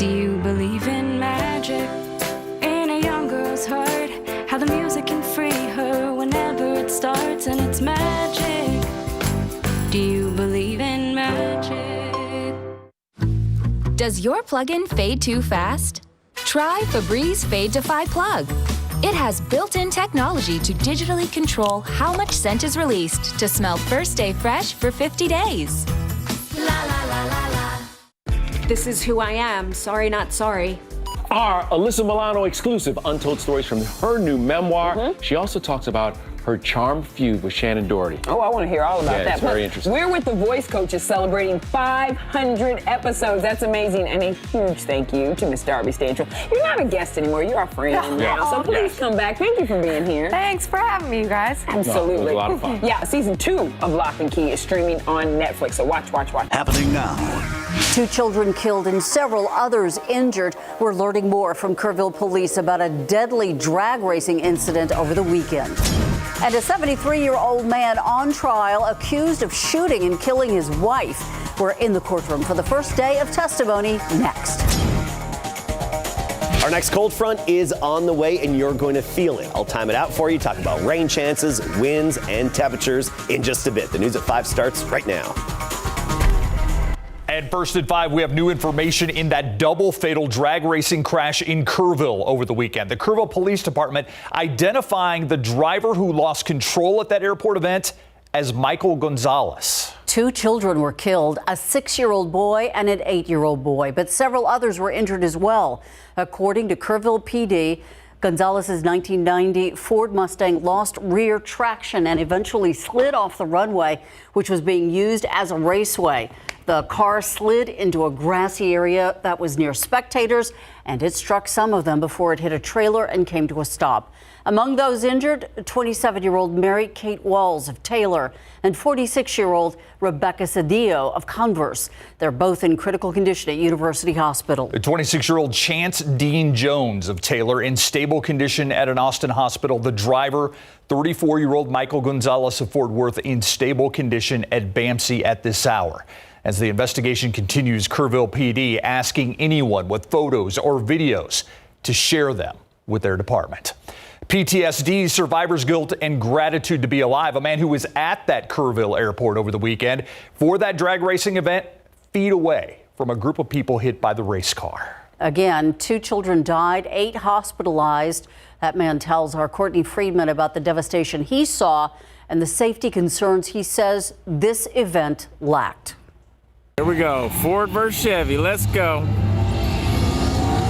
Do you believe in magic? In a young girl's heart, how the music can free her whenever it starts, and it's magic. Do you believe in magic? Does your plug-in fade too fast? Try Febreze Fade to Fi Plug. It has built-in technology to digitally control how much scent is released to smell first day fresh for 50 days. La la la la la. This is who I am. Sorry, not sorry. Our Alyssa Milano exclusive Untold Stories from her new memoir. She also talks about her charmed feud with Shannon Doherty. Oh, I want to hear all about that. It's very interesting. We're with the Voice Coaches celebrating 500 episodes. That's amazing. And a huge thank you to Miss Darby Stantrill. You're not a guest anymore. You're our friend now. So please come back. Thank you for being here. Thanks for having me, you guys. Absolutely. No, it was a lot of fun. Yeah, season 2 of Lock and Key is streaming on Netflix. So watch. Happening now. 2 children killed and several others injured. We're learning more from Kerrville police about a deadly drag racing incident over the weekend. And a 73-year-old man on trial accused of shooting and killing his wife. We're in the courtroom for the first day of testimony next. Our next cold front is on the way, and you're going to feel it. I'll time it out for you, talk about rain chances, winds, and temperatures in just a bit. The News at 5 starts right now. And first at 5, we have new information in that double fatal drag racing crash in Kerrville over the weekend. The Kerrville Police Department identifying the driver who lost control at that airport event as Michael Gonzalez. 2 children were killed, a 6-year-old boy and an 8-year-old boy, but several others were injured as well. According to Kerrville PD, Gonzalez's 1990 Ford Mustang lost rear traction and eventually slid off the runway, which was being used as a raceway. The car slid into a grassy area that was near spectators, and it struck some of them before it hit a trailer and came to a stop. Among those injured, 27-year-old Mary Kate Walls of Taylor and 46-year-old Rebecca Cedillo of Converse. They're both in critical condition at University Hospital. The 26-year-old Chance Dean Jones of Taylor in stable condition at an Austin hospital. The driver, 34-year-old Michael Gonzalez of Fort Worth, in stable condition at BAMC at this hour. As the investigation continues, Kerrville PD asking anyone with photos or videos to share them with their department. PTSD, survivor's guilt, and gratitude to be alive. A man who was at that Kerrville airport over the weekend for that drag racing event, feet away from a group of people hit by the race car. Again, 2 children died, 8 hospitalized. That man tells our Courtney Friedman about the devastation he saw and the safety concerns he says this event lacked. Here we go. Ford versus Chevy. Let's go.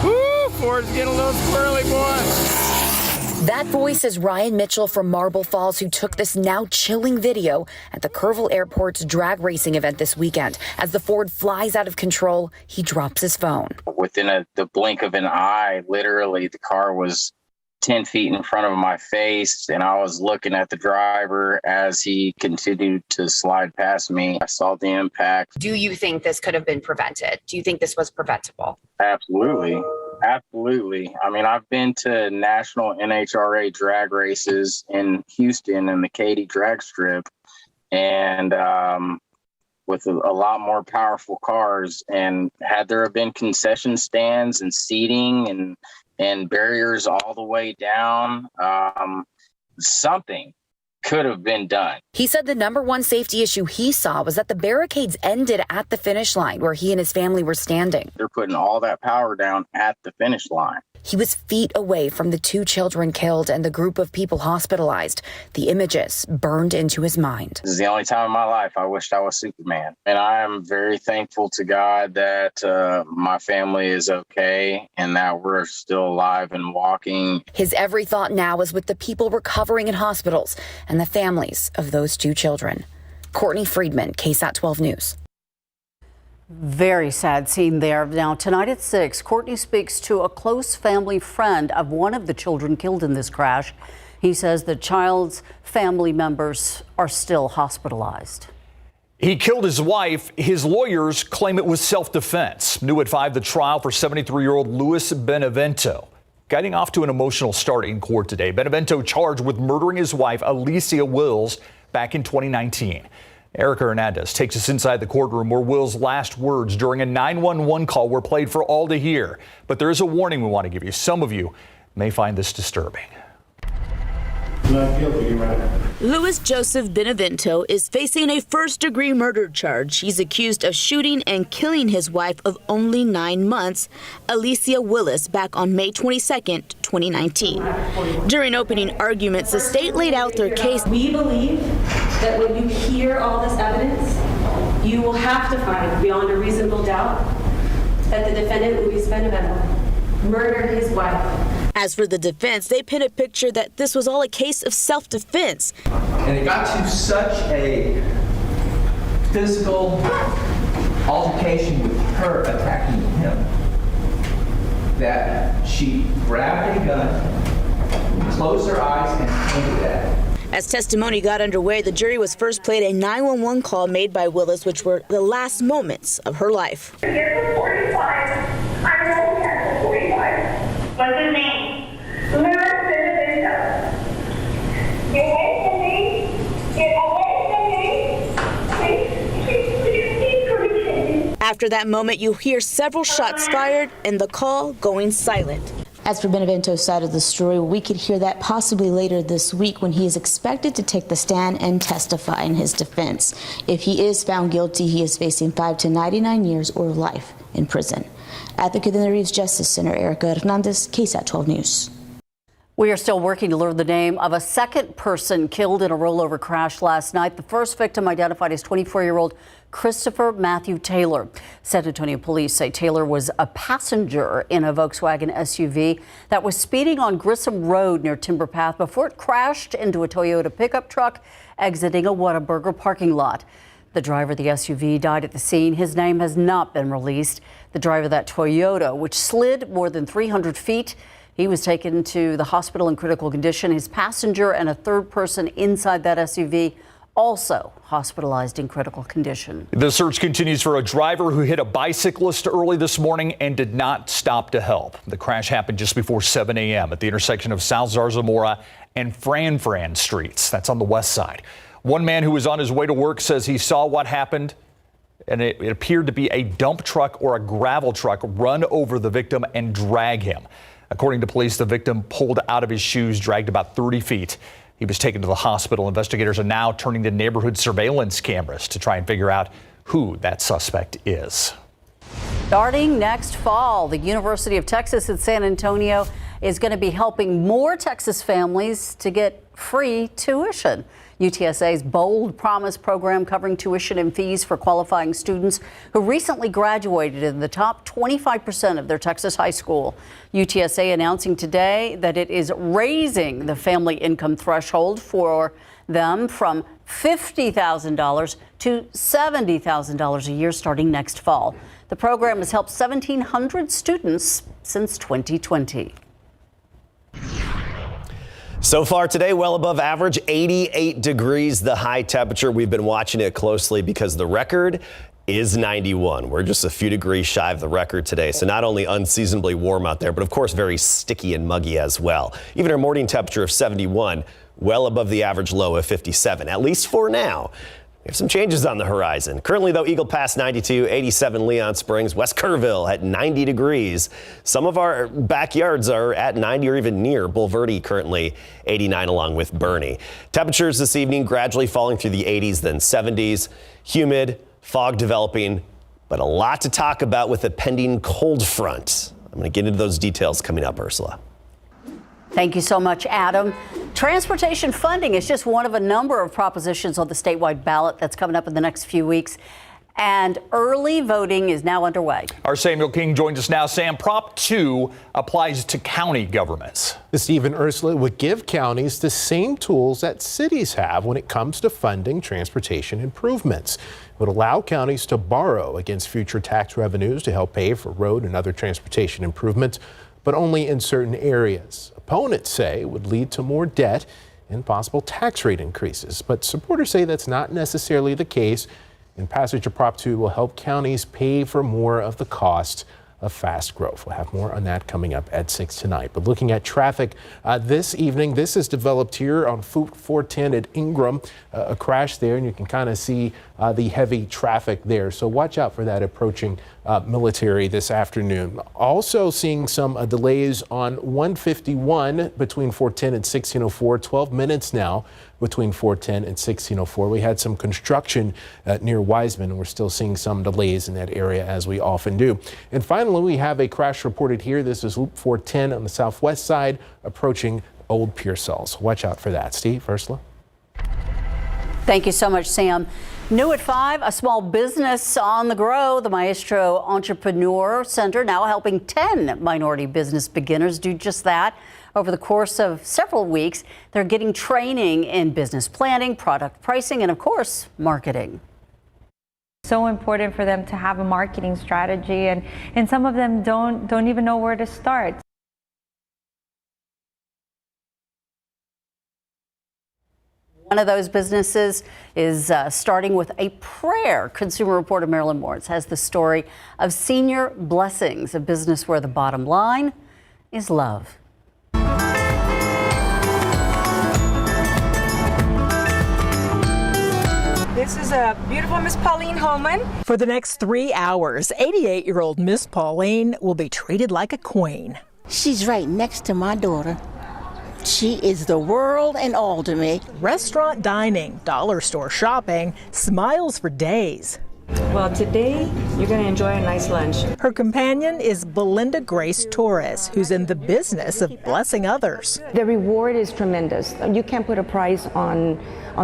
Woo! Ford's getting a little squirrely, boy. That voice is Ryan Mitchell from Marble Falls, who took this now chilling video at the Kerrville Airport's drag racing event this weekend. As the Ford flies out of control, he drops his phone. Within the blink of an eye, literally, the car was 10 feet in front of my face, and I was looking at the driver as he continued to slide past me. I saw the impact. Do you think this could have been prevented? Do you think this was preventable? Absolutely. Absolutely. I mean, I've been to national NHRA drag races in Houston and the Katy drag strip, and with a lot more powerful cars. And had there been concession stands and seating and barriers all the way down, something could have been done. He said the number one safety issue he saw was that the barricades ended at the finish line where he and his family were standing. They're putting all that power down at the finish line. He was feet away from the 2 children killed and the group of people hospitalized. The images burned into his mind. This is the only time in my life I wished I was Superman. And I am very thankful to God that my family is okay and that we're still alive and walking. His every thought now is with the people recovering in hospitals and the families of those 2 children. Courtney Friedman, KSAT 12 News. Very sad scene there. Now, tonight at 6, Courtney speaks to a close family friend of one of the children killed in this crash. He says the child's family members are still hospitalized. He killed his wife. His lawyers claim it was self-defense. New at 5, the trial for 73-year-old Luis Benevento. Getting off to an emotional start in court today. Benevento charged with murdering his wife, Alicia Wills, back in 2019. Erica Hernandez takes us inside the courtroom where Will's last words during a 911 call were played for all to hear. But there is a warning we want to give you. Some of you may find this disturbing. Not guilty, right? Luis Joseph Benevento is facing a first-degree murder charge. He's accused of shooting and killing his wife of only 9 months, Alicia Willis, back on May 22nd, 2019. During opening arguments, the state laid out their case. We believe that when you hear all this evidence, you will have to find beyond a reasonable doubt that the defendant, Luis Benevento, murdered his wife. As for the defense, they paint a picture that this was all a case of self-defense. And it got to such a physical altercation with her attacking him that she grabbed a gun, closed her eyes, and pointed at him. As testimony got underway, the jury was first played a 911 call made by Willis, which were the last moments of her life. Here's 45. I'm rolling at 45. What's his name? Luis Benevento. Get away from me. Get away from me. Please. After that moment, you hear several shots fired and the call going silent. As for Benevento's side of the story, we could hear that possibly later this week when he is expected to take the stand and testify in his defense. If he is found guilty, he is facing 5 to 99 years or life in prison. Advocate in the Reeves Justice Center, Erica Hernandez, KSAT 12 News. We are still working to learn the name of a second person killed in a rollover crash last night. The first victim identified as 24-year-old Christopher Matthew Taylor. San Antonio police say Taylor was a passenger in a Volkswagen SUV that was speeding on Grissom Road near Timber Path before it crashed into a Toyota pickup truck exiting a Whataburger parking lot. The driver of the SUV died at the scene. His name has not been released. The driver of that Toyota, which slid more than 300 feet, he was taken to the hospital in critical condition. His passenger and a third person inside that SUV also hospitalized in critical condition. The search continues for a driver who hit a bicyclist early this morning and did not stop to help. The crash happened just before 7 a.m. at the intersection of South Zarzamora and Fran Streets. That's on the west side. One man who was on his way to work says he saw what happened, and it appeared to be a dump truck or a gravel truck run over the victim and drag him. According to police, the victim pulled out of his shoes, dragged about 30 feet. He was taken to the hospital. Investigators are now turning to neighborhood surveillance cameras to try and figure out who that suspect is. Starting next fall, the University of Texas at San Antonio is going to be helping more Texas families to get free tuition. UTSA's Bold Promise program covering tuition and fees for qualifying students who recently graduated in the top 25% of their Texas high school. UTSA announcing today that it is raising the family income threshold for them from $50,000 to $70,000 a year starting next fall. The program has helped 1,700 students since 2020. So far today, well above average, 88 degrees, the high temperature. We've been watching it closely because the record is 91. We're just a few degrees shy of the record today. So not only unseasonably warm out there, but of course very sticky and muggy as well. Even our morning temperature of 71, well above the average low of 57, at least for now. We have some changes on the horizon. Currently, though, Eagle Pass 92, 87 Leon Springs, West Kerrville at 90 degrees. Some of our backyards are at 90 or even near. Bulverde currently 89 along with Bernie. Temperatures this evening gradually falling through the 80s, then 70s. Humid, fog developing, but a lot to talk about with a pending cold front. I'm going to get into those details coming up, Ursula. Thank you so much, Adam. Transportation funding is just one of a number of propositions on the statewide ballot that's coming up in the next few weeks. And early voting is now underway. Our Samuel King joins us now. Sam, Prop 2 applies to county governments. Steve and Ursula would give counties the same tools that cities have when it comes to funding transportation improvements. It would allow counties to borrow against future tax revenues to help pay for road and other transportation improvements, but only in certain areas. Opponents say it would lead to more debt and possible tax rate increases, but supporters say that's not necessarily the case, and passage of Prop 2 will help counties pay for more of the cost of fast growth. We'll have more on that coming up at 6 tonight. But looking at traffic this evening, this is developed here on 410 at Ingram, a crash there, and you can kind of see the heavy traffic there. So watch out for that approaching Military this afternoon. Also seeing some delays on 151 between 410 and 1604, 12 minutes now between 410 and 1604. We had some construction near Wiseman, and we're still seeing some delays in that area, as we often do. And finally, we have a crash reported here. This is Loop 410 on the southwest side approaching Old Pearsall. Watch out for that. Steve, Ursula. Thank you so much, Sam. New at 5, a small business on the grow. The Maestro Entrepreneur Center now helping 10 minority business beginners do just that. Over the course of several weeks, they're getting training in business planning, product pricing, and of course, marketing. So important for them to have a marketing strategy, and some of them don't even know where to start. One of those businesses is starting with a prayer. Consumer reporter Marilyn Moritz has the story of Senior Blessings, a business where the bottom line is love. This is a beautiful Miss Pauline Holman. For the next 3 hours, 88-year-old Miss Pauline will be treated like a queen. She's right next to my daughter. She is the world and all to me. Restaurant dining, dollar store shopping, smiles for days. Well, today you're going to enjoy a nice lunch. Her companion is Belinda Grace Torres, who's in the business of blessing others. The reward is tremendous. You can't put a price on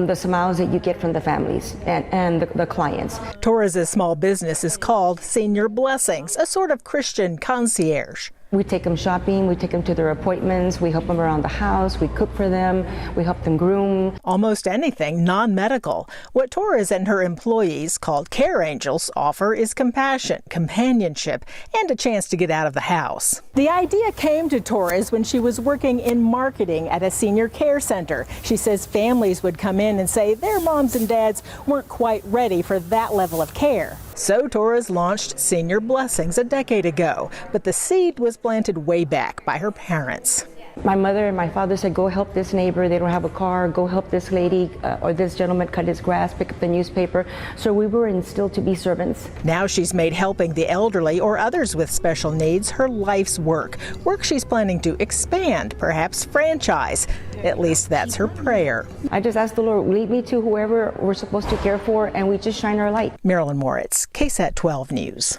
the smiles that you get from the families and the clients. Torres' small business is called Senior Blessings, a sort of Christian concierge. We take them shopping, we take them to their appointments, we help them around the house, we cook for them, we help them groom. Almost anything non-medical. What Torres and her employees, called Care Angels, offer is compassion, companionship, and a chance to get out of the house. The idea came to Torres when she was working in marketing at a senior care center. She says families would come in and say their moms and dads weren't quite ready for that level of care. So Torres launched Senior Blessings a decade ago, but the seed was planted way back by her parents. My mother and my father said, go help this neighbor, they don't have a car, go help this lady or this gentleman cut his grass, pick up the newspaper. So we were instilled to be servants. Now she's made helping the elderly or others with special needs her life's work. Work she's planning to expand, perhaps franchise. At least that's her prayer. I just asked the Lord, lead me to whoever we're supposed to care for, and we just shine our light. Marilyn Moritz, KSAT 12 News.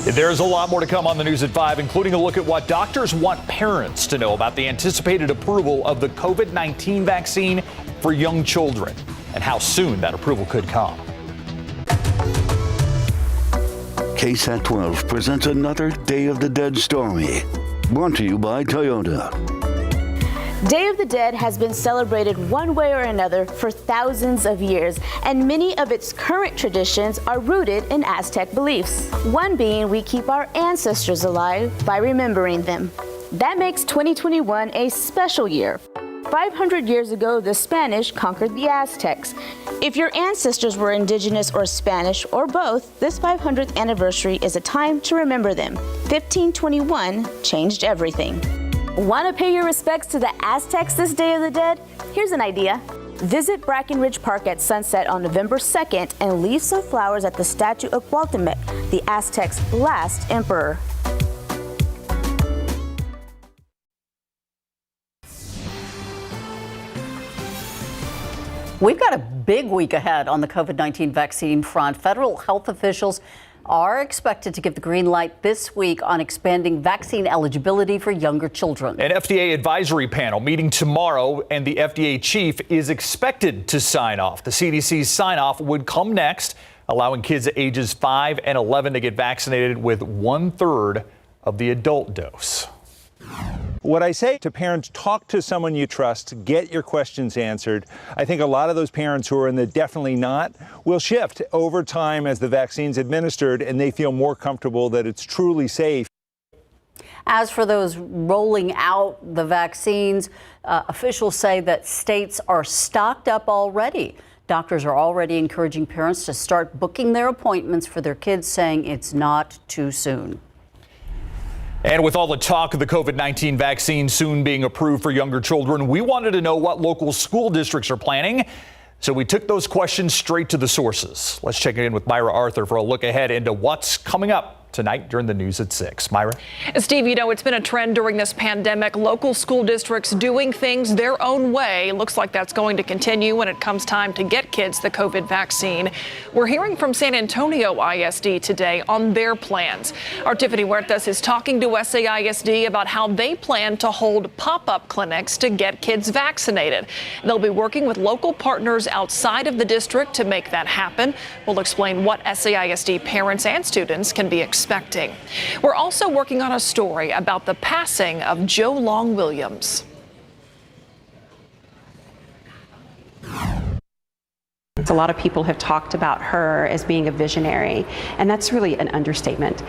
There's a lot more to come on the News at 5, including a look at what doctors want parents to know about the anticipated approval of the COVID-19 vaccine for young children and how soon that approval could come. KSAT 12 presents another Day of the Dead story. Brought to you by Toyota. Day of the Dead has been celebrated one way or another for thousands of years, and many of its current traditions are rooted in Aztec beliefs. One being we keep our ancestors alive by remembering them. That makes 2021 a special year. 500 years ago, the Spanish conquered the Aztecs. If your ancestors were indigenous or Spanish or both, this 500th anniversary is a time to remember them. 1521 changed everything. Want to pay your respects to the Aztecs this Day of the Dead? Here's an idea. Visit Brackenridge Park at sunset on November 2nd and leave some flowers at the statue of Cuauhtémoc, the Aztecs' last emperor. We've got a big week ahead on the COVID-19 vaccine front. Federal health officials are expected to give the green light this week on expanding vaccine eligibility for younger children. An FDA advisory panel meeting tomorrow, and the FDA chief is expected to sign off. The CDC's sign-off would come next, allowing kids ages 5 and 11 to get vaccinated with 1/3 of the adult dose. What I say to parents, talk to someone you trust, get your questions answered. I think a lot of those parents who are in the definitely not will shift over time as the vaccine's administered and they feel more comfortable that it's truly safe. As for those rolling out the vaccines, officials say that states are stocked up already. Doctors are already encouraging parents to start booking their appointments for their kids, saying it's not too soon. And with all the talk of the COVID-19 vaccine soon being approved for younger children, we wanted to know what local school districts are planning. So we took those questions straight to the sources. Let's check in with Myra Arthur for a look ahead into what's coming up tonight during the news at 6. Myra? Steve, you know, it's been a trend during this pandemic. Local school districts doing things their own way. Looks like that's going to continue when it comes time to get kids the COVID vaccine. We're hearing from San Antonio ISD today on their plans. Our Tiffany Huertas is talking to SAISD about how they plan to hold pop-up clinics to get kids vaccinated. They'll be working with local partners outside of the district to make that happen. We'll explain what SAISD parents and students can be expecting. We're also working on a story about the passing of Joe Long Williams. A lot of people have talked about her as being a visionary, and that's really an understatement.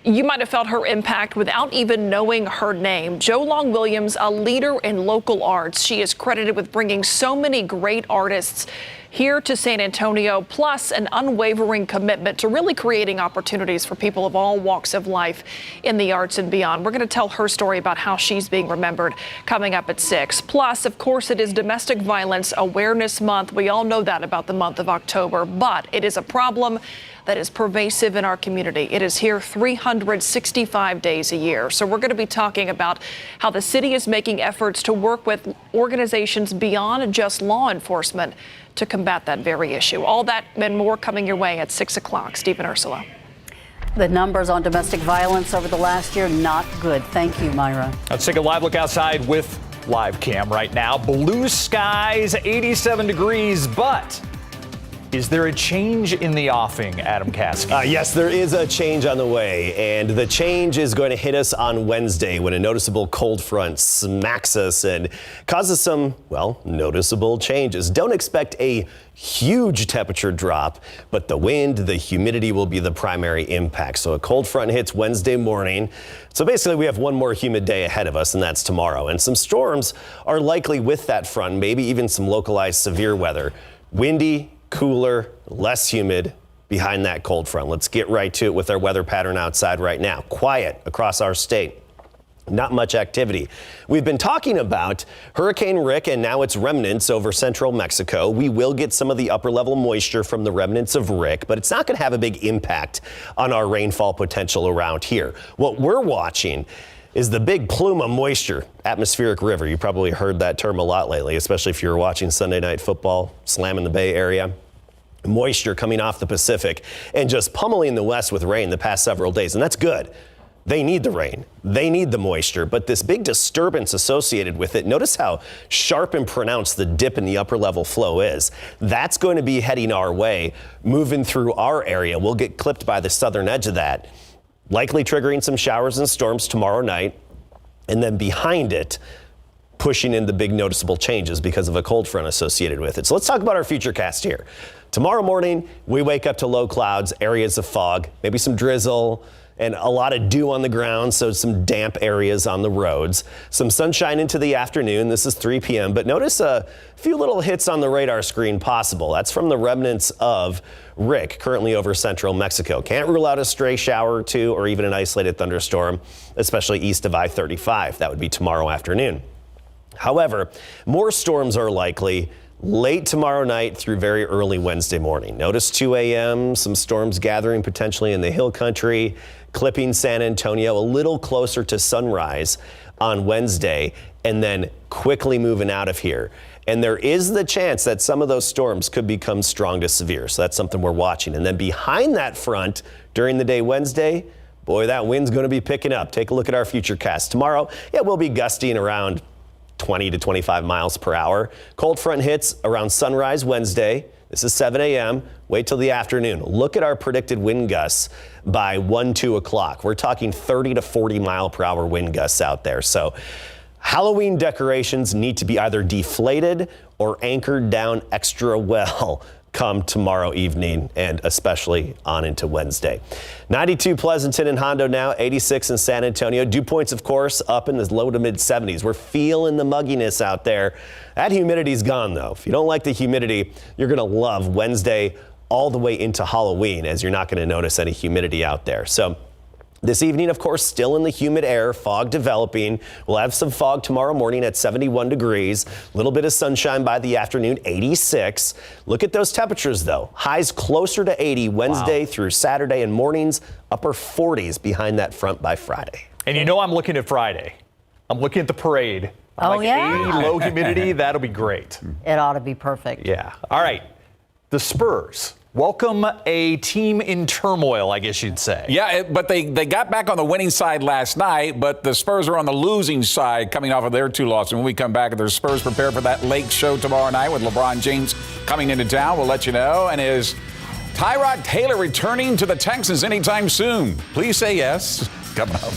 You might have felt her impact without even knowing her name. Joe Long Williams, a leader in local arts. She is credited with bringing so many great artists here to San Antonio, plus an unwavering commitment to really creating opportunities for people of all walks of life in the arts and beyond. We're going to tell her story about how she's being remembered coming up at 6. Plus, of course, it is Domestic Violence Awareness Month. We all know that about the month of October, but it is a problem that is pervasive in our community. It is here 365 days a year. So we're going to be talking about how the city is making efforts to work with organizations beyond just law enforcement to combat that very issue. All that and more coming your way at 6 o'clock. Steve and Ursula. The numbers on domestic violence over the last year, not good. Thank you, Myra. Let's take a live look outside with live cam right now. Blue skies, 87 degrees, but is there a change in the offing, Adam Caskey? Yes, there is a change on the way, and the change is going to hit us on Wednesday when a noticeable cold front smacks us and causes some, well, noticeable changes. Don't expect a huge temperature drop, but the wind, the humidity will be the primary impact. So a cold front hits Wednesday morning. So basically we have one more humid day ahead of us, and that's tomorrow. And some storms are likely with that front, maybe even some localized severe weather. Windy, cooler, less humid behind that cold front. Let's get right to it with our weather pattern outside right now. Quiet across our state. Not much activity. We've been talking about Hurricane Rick and now its remnants over central Mexico. We will get some of the upper level moisture from the remnants of Rick, but it's not going to have a big impact on our rainfall potential around here. What we're watching is the big plume of moisture, atmospheric river. You probably heard that term a lot lately, especially if you were watching Sunday Night Football, slamming the Bay Area. Moisture coming off the Pacific and just pummeling the West with rain the past several days, and that's good. They need the rain. They need the moisture, but this big disturbance associated with it, notice how sharp and pronounced the dip in the upper level flow is. That's going to be heading our way, moving through our area. We'll get clipped by the southern edge of that, likely triggering some showers and storms tomorrow night, and then behind it, pushing in the big noticeable changes because of a cold front associated with it. So let's talk about our futurecast here. Tomorrow morning, we wake up to low clouds, areas of fog, maybe some drizzle, and a lot of dew on the ground, so some damp areas on the roads. Some sunshine into the afternoon. This is 3 p.m., but notice a few little hits on the radar screen possible. That's from the remnants of Rick, currently over central Mexico. Can't rule out a stray shower or two or even an isolated thunderstorm, especially east of I-35. That would be tomorrow afternoon. However, more storms are likely late tomorrow night through very early Wednesday morning. Notice 2 a.m., some storms gathering potentially in the hill country, clipping San Antonio a little closer to sunrise on Wednesday, and then quickly moving out of here. And there is the chance that some of those storms could become strong to severe. So that's something we're watching. And then behind that front during the day Wednesday, boy, that wind's going to be picking up. Take a look at our futurecast. Tomorrow, it will be gusting around 20 to 25 miles per hour. Cold front hits around sunrise Wednesday. This is 7 a.m. Wait till the afternoon. Look at our predicted wind gusts by 1, 2 o'clock. We're talking 30 to 40 mile per hour wind gusts out there. So Halloween decorations need to be either deflated or anchored down extra well come tomorrow evening and especially on into Wednesday. 92 Pleasanton and Hondo now, 86 in San Antonio. Dew points, of course, up in the low to mid 70s. We're feeling the mugginess out there. That humidity's gone, though. If you don't like the humidity, you're going to love Wednesday all the way into Halloween, as you're not going to notice any humidity out there. So this evening, of course, still in the humid air, fog developing. We'll have some fog tomorrow morning at 71 degrees. A little bit of sunshine by the afternoon, 86. Look at those temperatures, though. Highs closer to 80 Wednesday through Saturday, and mornings upper 40s behind that front by Friday. And you know I'm looking at Friday. I'm looking at the parade. Oh, yeah? 80, low humidity. That'll be great. It ought to be perfect. Yeah. All right. The Spurs. Welcome a team in turmoil, I guess you'd say. Yeah, but they got back on the winning side last night, but the Spurs are on the losing side coming off of their 2 losses. When we come back, the Spurs prepare for that Lake show tomorrow night with LeBron James coming into town. We'll let you know. And is Tyrod Taylor returning to the Texans anytime soon? Please say yes. Coming up.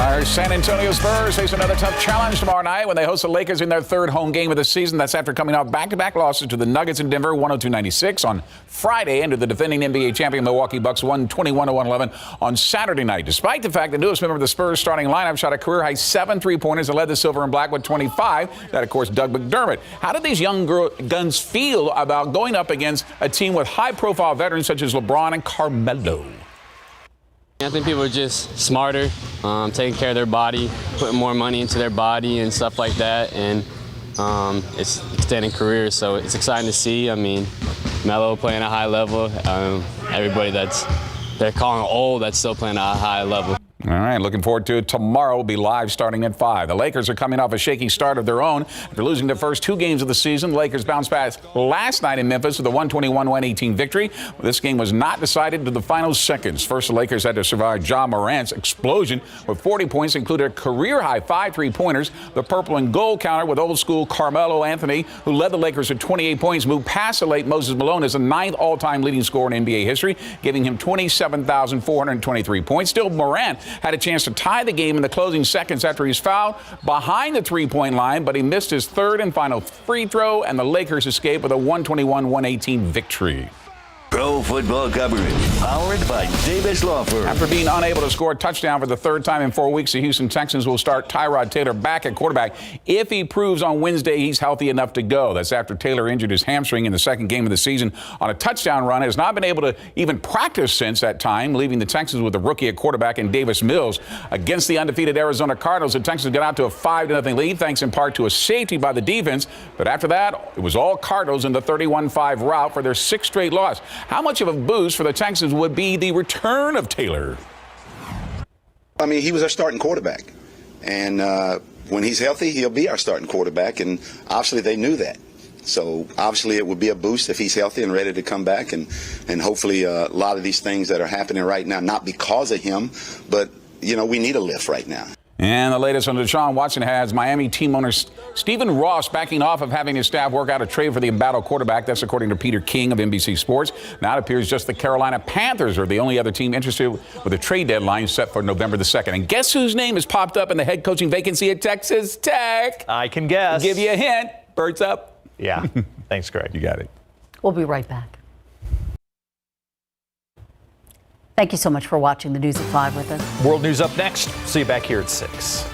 Our San Antonio Spurs face another tough challenge tomorrow night when they host the Lakers in their 3rd home game of the season. That's after coming off back-to-back losses to the Nuggets in Denver, 102-96 on Friday, and to the defending NBA champion Milwaukee Bucks, 121-111 on Saturday night. Despite the fact the newest member of the Spurs starting lineup shot a career-high 7 3-pointers and led the Silver and Black with 25. That, of course, Doug McDermott. How did these young guns feel about going up against a team with high-profile veterans such as LeBron and Carmelo? I think people are just smarter, taking care of their body, putting more money into their body and stuff like that, and it's extending careers, so it's exciting to see. I mean, Melo playing at a high level, everybody they're calling old that's still playing at a high level. All right, looking forward to it. Tomorrow will be live starting at 5. The Lakers are coming off a shaky start of their own. After losing the first 2 games of the season, the Lakers bounced back last night in Memphis with a 121-118 victory. This game was not decided to the final seconds. First, the Lakers had to survive Ja Morant's explosion with 40 points, including a career-high 5 3-pointers. The purple and gold counter with old-school Carmelo Anthony, who led the Lakers with 28 points, moved past the late Moses Malone as the 9th all-time leading scorer in NBA history, giving him 27,423 points. Still, Morant had a chance to tie the game in the closing seconds after he's fouled behind the 3-point line, but he missed his 3rd and final free throw, and the Lakers escaped with a 121-118 victory. Pro football coverage powered by Davis Law Firm. After being unable to score a touchdown for the 3rd time in 4 weeks, the Houston Texans will start Tyrod Taylor back at quarterback if he proves on Wednesday he's healthy enough to go. That's after Taylor injured his hamstring in the 2nd game of the season on a touchdown run. Has not been able to even practice since that time, leaving the Texans with a rookie at quarterback in Davis Mills. Against the undefeated Arizona Cardinals, the Texans got out to a 5-0 lead, thanks in part to a safety by the defense. But after that, it was all Cardinals in the 31-5 rout for their 6th straight loss. How much of a boost for the Texans would be the return of Taylor? I mean, he was our starting quarterback. And when he's healthy, he'll be our starting quarterback. And obviously they knew that. So obviously it would be a boost if he's healthy and ready to come back. And hopefully a lot of these things that are happening right now, not because of him, but, you know, we need a lift right now. And the latest on Deshaun Watson has Miami team owner Stephen Ross backing off of having his staff work out a trade for the embattled quarterback. That's according to Peter King of NBC Sports. Now it appears just the Carolina Panthers are the only other team interested with a trade deadline set for November the 2nd. And guess whose name has popped up in the head coaching vacancy at Texas Tech? I can guess. I'll give you a hint. Birds up. Yeah. Thanks, Greg. You got it. We'll be right back. Thank you so much for watching the News at 5 with us. World News up next. See you back here at 6.